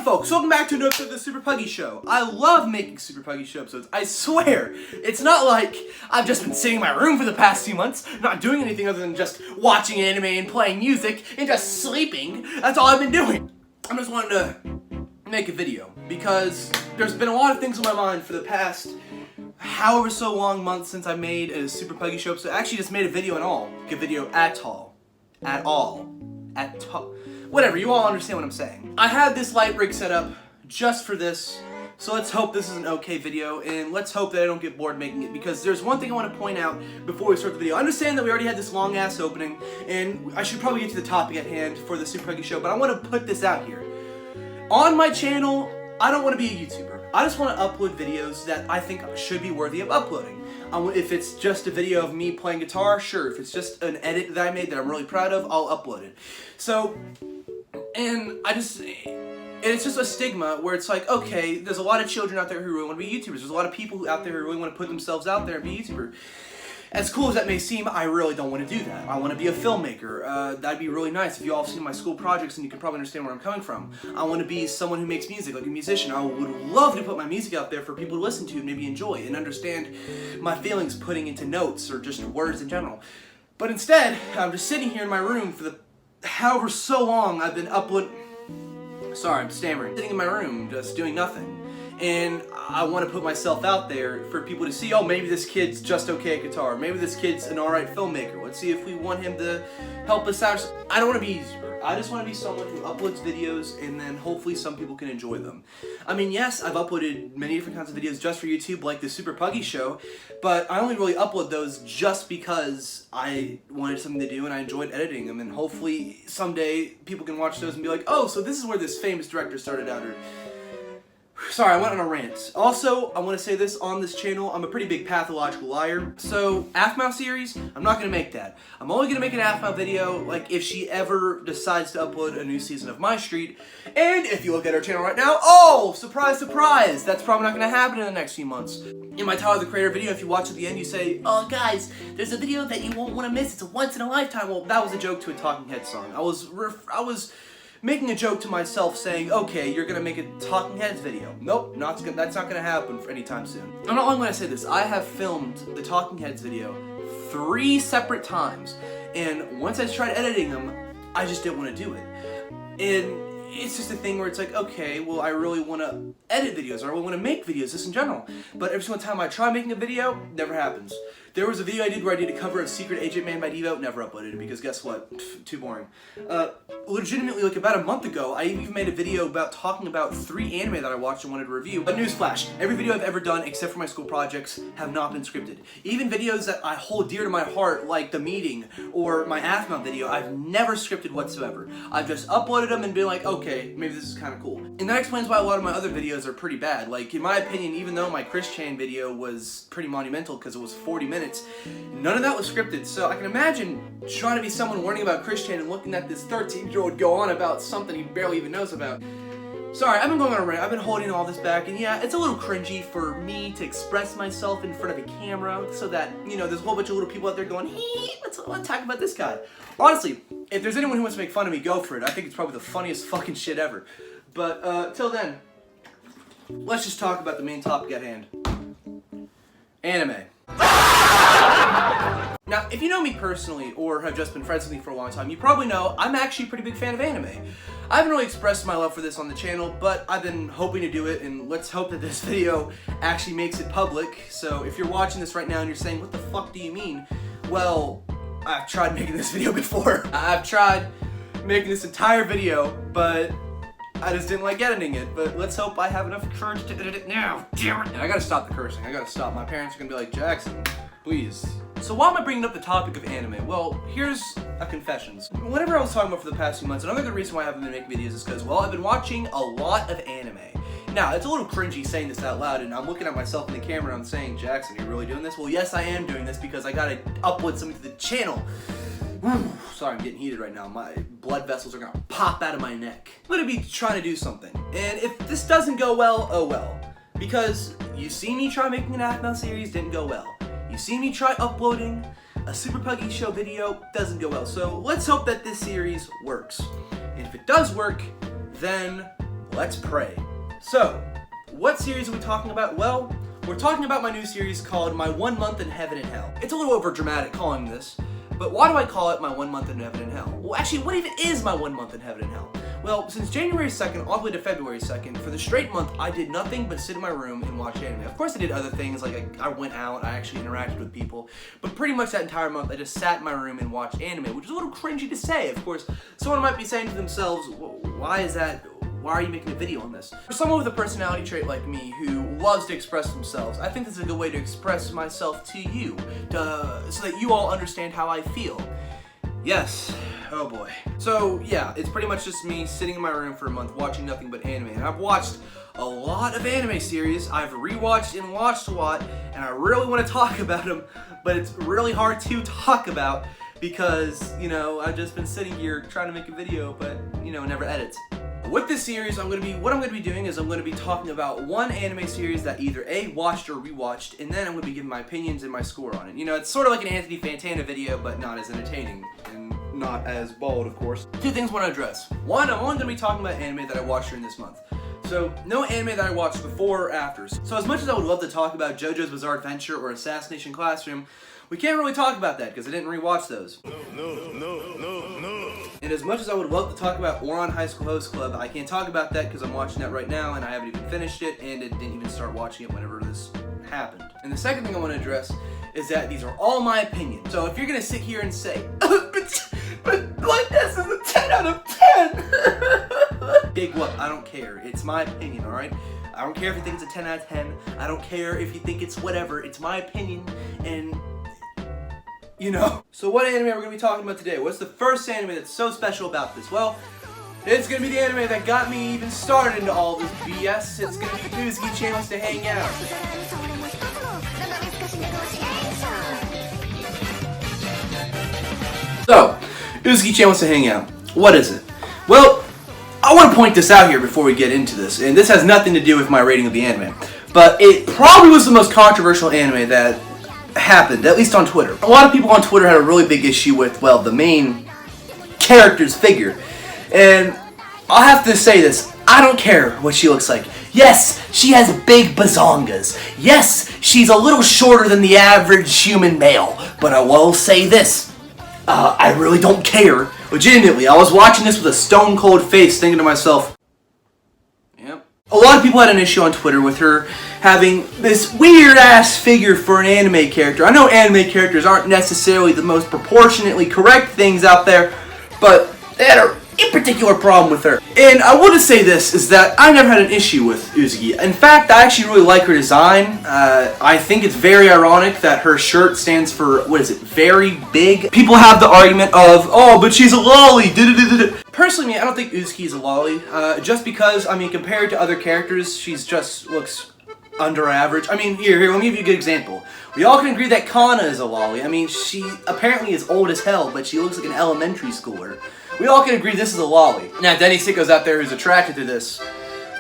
folks, welcome back to another episode of the Super Puggy Show. I love making Super Puggy Show episodes, I swear. It's not like I've just been sitting in my room for the past 2 months, not doing anything other than just watching anime and playing music and just sleeping. That's all I've been doing. I just wanted to make a video because there's been a lot of things on my mind for the past however so long months since I made a Super Puggy Show episode. I actually just made a video whatever, you all understand what I'm saying. I had this light rig set up just for this, so let's hope this is an okay video, and let's hope that I don't get bored making it, because there's one thing I want to point out before we start the video. I understand that we already had this long-ass opening, and I should probably get to the topic at hand for the Super Puggy Show, but I want to put this out here. On my channel, I don't want to be a YouTuber. I just want to upload videos that I think should be worthy of uploading. If it's just a video of me playing guitar, sure. If it's just an edit that I made that I'm really proud of, I'll upload it. So, and it's just a stigma where it's like, okay, there's a lot of children out there who really want to be YouTubers. There's a lot of people out there who really want to put themselves out there and be YouTuber. As cool as that may seem, I really don't want to do that. I want to be a filmmaker. That'd be really nice if you all have seen my school projects and you can probably understand where I'm coming from. I want to be someone who makes music, like a musician. I would love to put my music out there for people to listen to and maybe enjoy and understand my feelings putting into notes or just words in general. But instead, I'm just sitting here in my room for the however so long I've been uploading. Sorry, I'm stammering. Sitting in my room, just doing nothing. And I want to put myself out there for people to see, oh, maybe this kid's just okay at guitar. Maybe this kid's an alright filmmaker. Let's see if we want him to help us out. I don't want to be YouTuber. I just want to be someone who uploads videos and then hopefully some people can enjoy them. I mean, yes, I've uploaded many different kinds of videos just for YouTube, like the Super Puggy Show, but I only really upload those just because I wanted something to do and I enjoyed editing them, and hopefully someday people can watch those and be like, oh, so this is where this famous director started out, or sorry, I went on a rant. Also, I want to say this on this channel, I'm a pretty big pathological liar. So, Aphmau series, I'm not going to make that. I'm only going to make an Aphmau video, like, if she ever decides to upload a new season of My Street. And if you look at her channel right now, oh, surprise, surprise, that's probably not going to happen in the next few months. In my Tyler the Creator video, if you watch at the end, you say, oh, guys, there's a video that you won't want to miss. It's a once in a lifetime. Well, that was a joke to a Talking Heads song. I was making a joke to myself saying, okay, you're gonna make a Talking Heads video. Nope, that's not gonna happen for anytime soon. I'm not only gonna say this, I have filmed the Talking Heads video 3 separate times, and once I tried editing them, I just didn't want to do it. And it's just a thing where it's like, okay, well, I really want to edit videos, or I really want to make videos, just in general. But every single time I try making a video, never happens. There was a video I did where I did a cover of Secret Agent Man by Devo, never uploaded it because guess what? Pff, too boring. Legitimately, like about a month ago, I even made a video about talking about 3 anime that I watched and wanted to review. But newsflash, every video I've ever done, except for my school projects, have not been scripted. Even videos that I hold dear to my heart, like The Meeting or my Aphmau video, I've never scripted whatsoever. I've just uploaded them and been like, okay, maybe this is kind of cool. And that explains why a lot of my other videos are pretty bad. Like, in my opinion, even though my Chris-chan video was pretty monumental because it was 40 minutes, none of that was scripted. So I can imagine trying to be someone learning about Chris-chan and looking at this 13-year-old go on about something he barely even knows about. Sorry, I've been going on a rant. I've been holding all this back, and yeah, it's a little cringy for me to express myself in front of a camera so that, you know, there's a whole bunch of little people out there going, hey, let's talk about this guy. Honestly, if there's anyone who wants to make fun of me, go for it. I think it's probably the funniest fucking shit ever. But, till then, let's just talk about the main topic at hand. Anime. Now, if you know me personally, or have just been friends with me for a long time, you probably know I'm actually a pretty big fan of anime. I haven't really expressed my love for this on the channel, but I've been hoping to do it, and let's hope that this video actually makes it public. So if you're watching this right now and you're saying, what the fuck do you mean? Well, I've tried making this video before. I've tried making this entire video, but I just didn't like editing it. But let's hope I have enough courage to edit it now. Damn it. And I gotta stop the cursing. I gotta stop. My parents are gonna be like, Jackson, please. So why am I bringing up the topic of anime? Well, here's a confessions. Whatever I was talking about for the past few months, another good reason why I haven't been making videos is because, well, I've been watching a lot of anime. Now, it's a little cringy saying this out loud, and I'm looking at myself in the camera and I'm saying, Jackson, are you really doing this? Well, yes, I am doing this because I gotta upload something to the channel. Sorry, I'm getting heated right now. My blood vessels are gonna pop out of my neck. I'm gonna be trying to do something. And if this doesn't go well, oh well. Because you see me try making an Aphmau series, didn't go well. You see me try uploading a Super Puggy Show video, doesn't go well. So let's hope that this series works. And if it does work, then let's pray. So, what series are we talking about? Well, we're talking about my new series called My 1 Month in Heaven and Hell. It's a little over dramatic calling this, but why do I call it My 1 Month in Heaven and Hell? Well, actually, what even is My 1 Month in Heaven and Hell? Well, since January 2nd all the way to February 2nd, for the straight month, I did nothing but sit in my room and watch anime. Of course, I did other things, like I went out, I actually interacted with people, but pretty much that entire month, I just sat in my room and watched anime, which is a little cringy to say. Of course, someone might be saying to themselves, why is that? Why are you making a video on this? For someone with a personality trait like me who loves to express themselves, I think this is a good way to express myself to you, so that you all understand how I feel. Yes. Oh boy. So yeah, it's pretty much just me sitting in my room for a month watching nothing but anime. And I've watched a lot of anime series. I've rewatched and watched a lot, and I really want to talk about them, but it's really hard to talk about because, you know, I've just been sitting here trying to make a video, but, you know, it never edits. With this series, what I'm going to be doing is I'm going to be talking about one anime series that either A, watched or rewatched, and then I'm going to be giving my opinions and my score on it. You know, it's sort of like an Anthony Fantana video, but not as entertaining, and not as bold, of course. Two things I want to address. One, I'm only going to be talking about anime that I watched during this month. So, no anime that I watched before or after. So as much as I would love to talk about JoJo's Bizarre Adventure or Assassination Classroom, we can't really talk about that because I didn't rewatch those. No. And as much as I would love to talk about Ouran High School Host Club, I can't talk about that because I'm watching that right now and I haven't even finished it, and I didn't even start watching it whenever this happened. And the second thing I want to address is that these are all my opinions. So if you're going to sit here and say, but like this is a 10 out of 10! Big whoop, I don't care. It's my opinion, alright? I don't care if you think it's a 10 out of 10. I don't care if you think it's whatever. It's my opinion, and you know. So what anime are we going to be talking about today? What's the first anime that's so special about this? Well, it's going to be the anime that got me even started into all this BS. It's going to be Uzaki-chan Wants to Hang Out. So, Uzaki-chan Wants to Hang Out. What is it? Well, I want to point this out here before we get into this, and this has nothing to do with my rating of the anime, but it probably was the most controversial anime that happened, at least on Twitter. A lot of people on Twitter had a really big issue with, well, the main character's figure. And I'll have to say this, I don't care what she looks like. Yes, she has big bazongas. Yes, she's a little shorter than the average human male. But I will say this, I really don't care. Legitimately, I was watching this with a stone cold face thinking to myself, yep. A lot of people had an issue on Twitter with her having this weird-ass figure for an anime character. I know anime characters aren't necessarily the most proportionately correct things out there, but they had a particular problem with her. And I want to say this, is that I never had an issue with Uzaki. In fact, I actually really like her design. I think it's very ironic that her shirt stands for, what is it, very big? People have the argument of, oh, but she's a lolly, Personally, I don't think Uzaki is a lolly, just because, I mean, compared to other characters, she's just looks under average. I mean, here, let me give you a good example. We all can agree that Kana is a lolly. I mean, she apparently is old as hell, but she looks like an elementary schooler. We all can agree this is a lolly. Now, if any sickos out there who's attracted to this,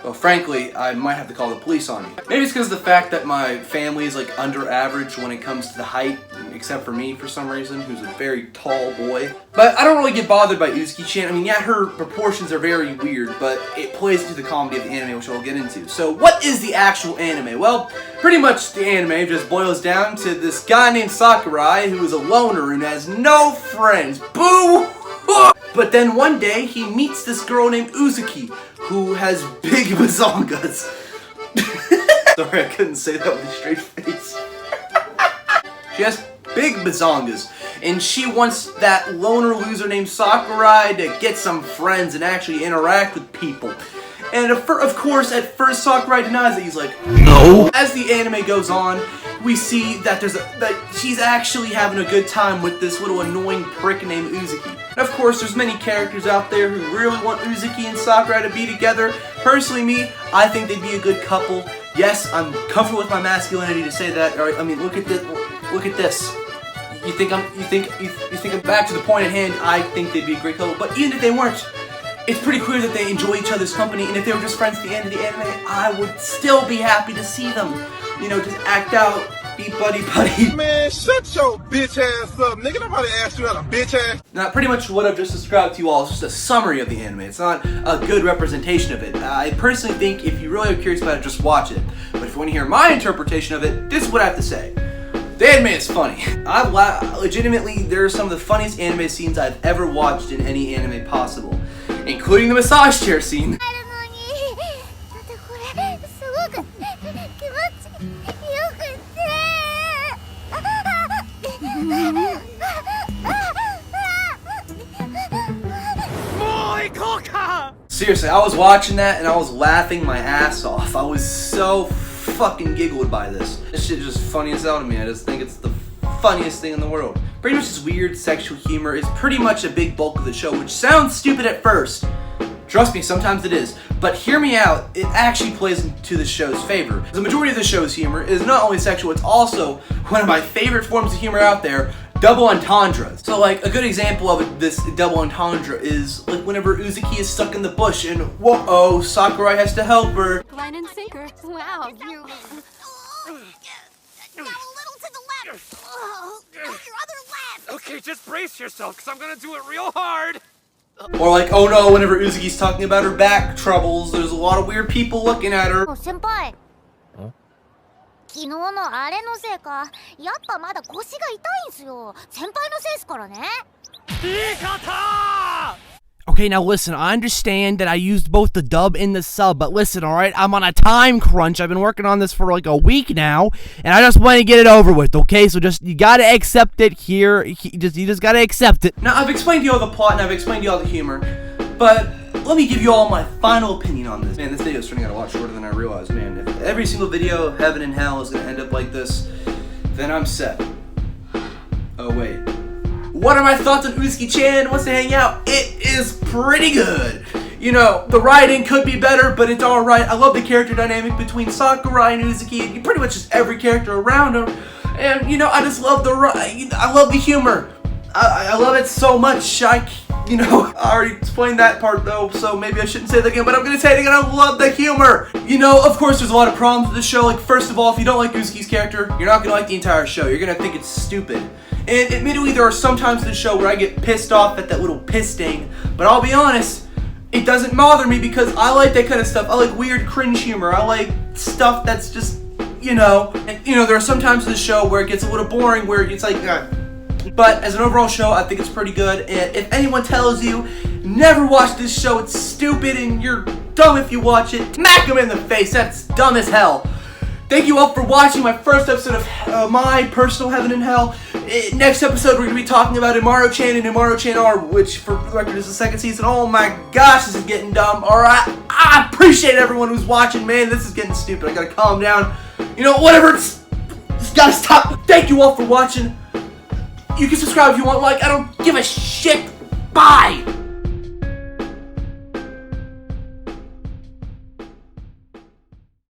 well, frankly, I might have to call the police on you. Maybe it's because of the fact that my family is, like, under average when it comes to the height, except for me, for some reason, who's a very tall boy. But I don't really get bothered by Uzaki-chan. I mean, yeah, her proportions are very weird, but it plays into the comedy of the anime, which we'll get into. So, what is the actual anime? Well, pretty much the anime just boils down to this guy named Sakurai, who is a loner and has no friends. Boo! But then one day, he meets this girl named Uzaki, who has big bazongas. Sorry, I couldn't say that with a straight face. She has big bazongas, and she wants that loner loser named Sakurai to get some friends and actually interact with people. And of course, at first Sakurai denies it. He's like, no. As the anime goes on, we see that she's actually having a good time with this little annoying prick named Uzaki. And of course, there's many characters out there who really want Uzaki and Sakurai to be together. Personally, me, I think they'd be a good couple. Yes, I'm comfortable with my masculinity to say that. All right, I mean, look at this. Look at this. You think I'm back to the point at hand? I think they'd be a great couple. But even if they weren't, it's pretty clear that they enjoy each other's company. And if they were just friends at the end of the anime, I would still be happy to see them, you know, just act out Beat buddy buddy. Man, shut your bitch ass up, nigga. Nobody asked you how to bitch ass. Now, pretty much what I've just described to you all is just a summary of the anime. It's not a good representation of it. I personally think if you really are curious about it, just watch it. But if you want to hear my interpretation of it, this is what I have to say. The anime is funny. Legitimately, there are some of the funniest anime scenes I've ever watched in any anime possible, including the massage chair scene. Seriously, I was watching that and I was laughing my ass off. I was so fucking giggled by this. This shit just funny as hell to me. I just think it's the funniest thing in the world. Pretty much this weird sexual humor is pretty much a big bulk of the show, which sounds stupid at first. Trust me, sometimes it is. But hear me out, it actually plays into the show's favor. The majority of the show's humor is not only sexual, it's also one of my favorite forms of humor out there, double entendres. So like, a good example of this double entendre is like whenever Uzaki is stuck in the bush and whoa-oh, Sakurai has to help her. Line and sinker. Wow, you... Now a little to the left. Oh, your other left. Okay, just brace yourself, because I'm gonna do it real hard. Or like, oh no, whenever Uzuki's talking about her back troubles, there's a lot of weird people looking at her. 先輩。昨日のあれのせいか、やっぱまだ腰が痛いんすよ。先輩のせいですからね。 Okay, now listen, I understand that I used both the dub and the sub, but listen, alright, I'm on a time crunch. I've been working on this for like a week now, and I just want to get it over with, okay? So just, you gotta accept it here. You just gotta accept it. Now, I've explained to you all the plot and I've explained to you all the humor, but let me give you all my final opinion on this. Man, this video is turning out a lot shorter than I realized, man. If every single video, Heaven and Hell, is gonna end up like this, then I'm set. Oh, wait. What are my thoughts on Uzaki-chan? Wants to hang out? It is pretty good. You know, the writing could be better, but it's alright. I love the character dynamic between Sakurai and Uzaki, pretty much just every character around her. And, you know, I just love I love the humor. I love it so much. I already explained that part though, so maybe I shouldn't say that again, but I'm gonna say it again. I love the humor. You know, of course, there's a lot of problems with the show. Like, first of all, if you don't like Uzuki's character, you're not gonna like the entire show. You're gonna think it's stupid. And admittedly, there are some times in the show where I get pissed off at that little piss stain, but I'll be honest, it doesn't bother me because I like that kind of stuff. I like weird cringe humor. I like stuff that's just, you know. And, you know, there are some times in the show where it gets a little boring, where it's like, But as an overall show, I think it's pretty good. And if anyone tells you, never watch this show, it's stupid and you're dumb if you watch it, smack them in the face. That's dumb as hell. Thank you all for watching my first episode of my personal Heaven and Hell. Next episode, we're going to be talking about Umaru-chan and Umaru-chan R, which, for the record, is the second season. Oh my gosh, this is getting dumb. Alright, I appreciate everyone who's watching. Man, this is getting stupid. I gotta calm down. You know, whatever, it's gotta stop. Thank you all for watching. You can subscribe if you want, like, I don't give a shit. Bye!